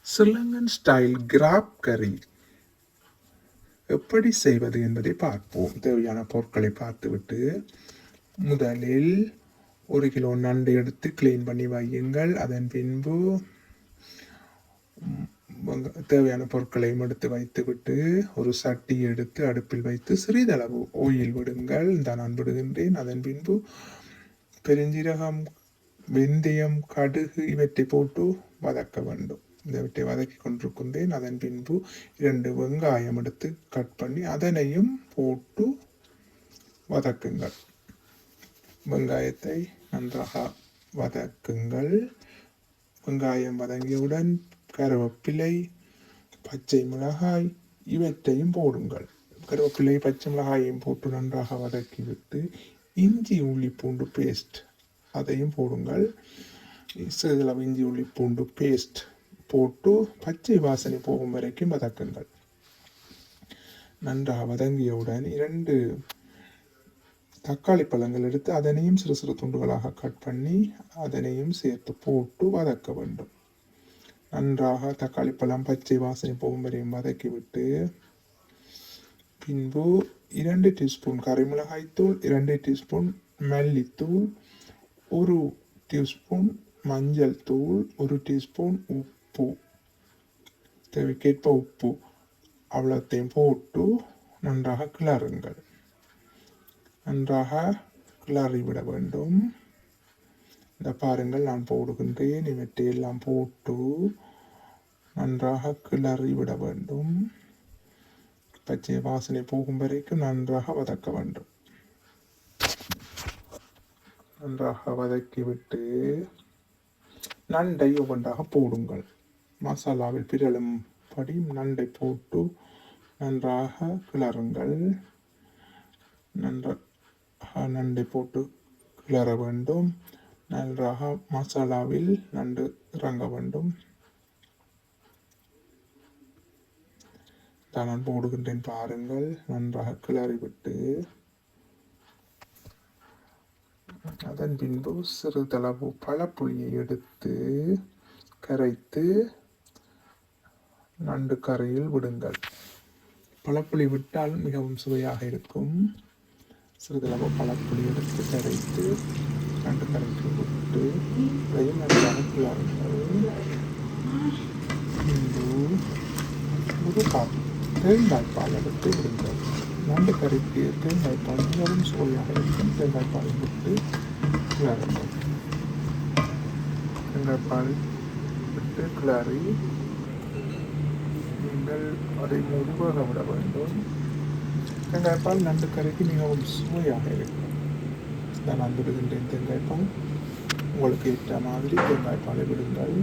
Sri Lankan style graph கறி எப்படி செய்வது என்பதை பார்ப்போம். தேவையான பொருட்களை பார்த்துவிட்டு முதலில் 1 கிலோ நண்டு எடுத்து கிளீன் பண்ணி வையுங்கள். அதன் பின்பு தேவையான பொருட்களையும் எடுத்து வைத்துவிட்டு ஒரு சட்டி எடுத்து அடுப்பில் வைத்து சிறிதளவு ஓயில் விடுங்கள். நான் விடுகின்றேன். அதன் பின்பு பெருஞ்சீரகம், வெந்தயம், கடுகு இவற்றை போட்டு வதக்க வேண்டும். இவற்றை வதக்கி கொண்டிருக்கின்றேன். அதன் பின்பு 2 வெங்காயம் எடுத்து கட் பண்ணி அதனையும் போட்டு வதக்குங்கள். வெங்காயத்தை நன்றாக வதக்குங்கள். வெங்காயம் வதங்கியவுடன் கருவேப்பிலை, பச்சை மிளகாய் இவற்றையும் போடுங்கள். கருவேப்பிலை, பச்சை மிளகாயையும் போட்டு நன்றாக வதக்கிவிட்டு இஞ்சி உள்ளி பூண்டு பேஸ்ட் அதையும் போடுங்கள். சிறிதளவு இஞ்சி உள்ளி பூண்டு பேஸ்ட் போட்டு பச்சை வாசனை போகும் வரைக்கும் வதக்குங்கள். நன்றாக வதங்கியவுடன் 2 தக்காளி பழங்கள் எடுத்து அதனையும் சிறு சிறு துண்டுகளாக கட் பண்ணி அதனையும் சேர்த்து போட்டு வதக்க வேண்டும். நன்றாக தக்காளி பழம் பச்சை வாசனை போகும் வரையும் வதக்கிவிட்டு பின்பு 2 டீஸ்பூன் கறிமிளகாய்த்தூள், 2 டீஸ்பூன் மல்லித்தூள், 1 டீஸ்பூன் மஞ்சள் தூள், 1 டீஸ்பூன் உப்பு, தேவைக்கேற்ப உப்பு அவ்வளோத்தையும் போட்டு நன்றாக கிளறுங்கள். நன்றாக கிளறிவிட வேண்டும். இந்த பாருங்கள், நான் போடுகின்றேன். இவற்றை எல்லாம் போட்டு நன்றாக கிளறிவிட வேண்டும். பச்சை வாசனை போகும் வரைக்கும் நன்றாக வதக்க வேண்டும். நன்றாக வதக்கிவிட்டு நண்டை ஒவ்வொன்றாக போடுங்கள். மசாலாவில் பிறழும் படி நண்டை போட்டு நன்றாக கிளறுங்கள். நன்றாக நண்டை போட்டு கிளற வேண்டும். நன்றாக மசாலாவில் நண்டு இறங்க வேண்டும். நான் போடுகின்றேன் பாருங்கள். நன்றாக கிளறிவிட்டு அதன் பின்பு சிறிதளவு பழப்புளியை எடுத்து கரைத்து நண்டு கரையில் விடுங்கள். பழப்புளி விட்டால் மிகவும் சுவையாக இருக்கும். சிறிதளவு பழப்புளி எடுத்து கரைத்து நண்டு கரைக்கு விட்டு அதையும் நன்றாக கிளறுங்கள். பின்பு ஒரு கப் தேங்காய்ப்பால் எடுத்து விடுங்கள். நண்டு கறிக்கு தேங்காய்ப்பால் மிகவும் சுவையாக இருக்கும். தேங்காய்ப்பால் விட்டு கிளறுங்கள். தேங்காய்ப்பால் விட்டு கிளறி நீங்கள் அதை மூடி வேக விட வேண்டும். தேங்காய்ப்பால் நண்டு கறிக்கு மிகவும் சுவையாக இருக்கும். நான் விடுகின்றேன் தேங்காய்ப்பால். உங்களுக்கு ஏற்ற மாதிரி தேங்காய்ப்பாலை விடுங்கள்.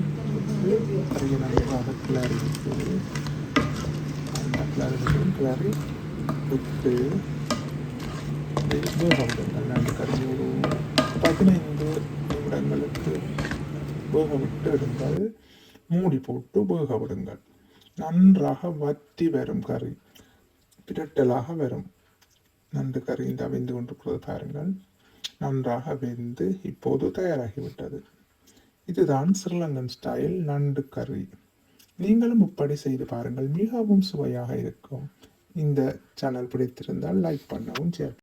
கறியை நன்றாக கிளறி விட்டு கிளறி விட்டு வேக விடுங்கள். நண்டு கறி ஒரு 15 நிமிடங்களுக்கு வேக விட்டு எடுங்கள். மூடி போட்டு வேக விடுங்கள். நன்றாக வற்றி வரும் கறி, பிரட்டலாக வரும். நண்டு கறி இந்த வெந்து கொண்டிருக்கிறது பாருங்கள். நன்றாக வெந்து இப்போது தயாராகிவிட்டது. இதுதான் ஸ்ரீலங்கன் ஸ்டைல் நண்டு கறி. நீங்களும் இப்படி செய்து பாருங்கள், மிகவும் சுவையாக இருக்கும். இந்த சேனல் பிடித்திருந்தால் லைக் பண்ணவும், ஷேர்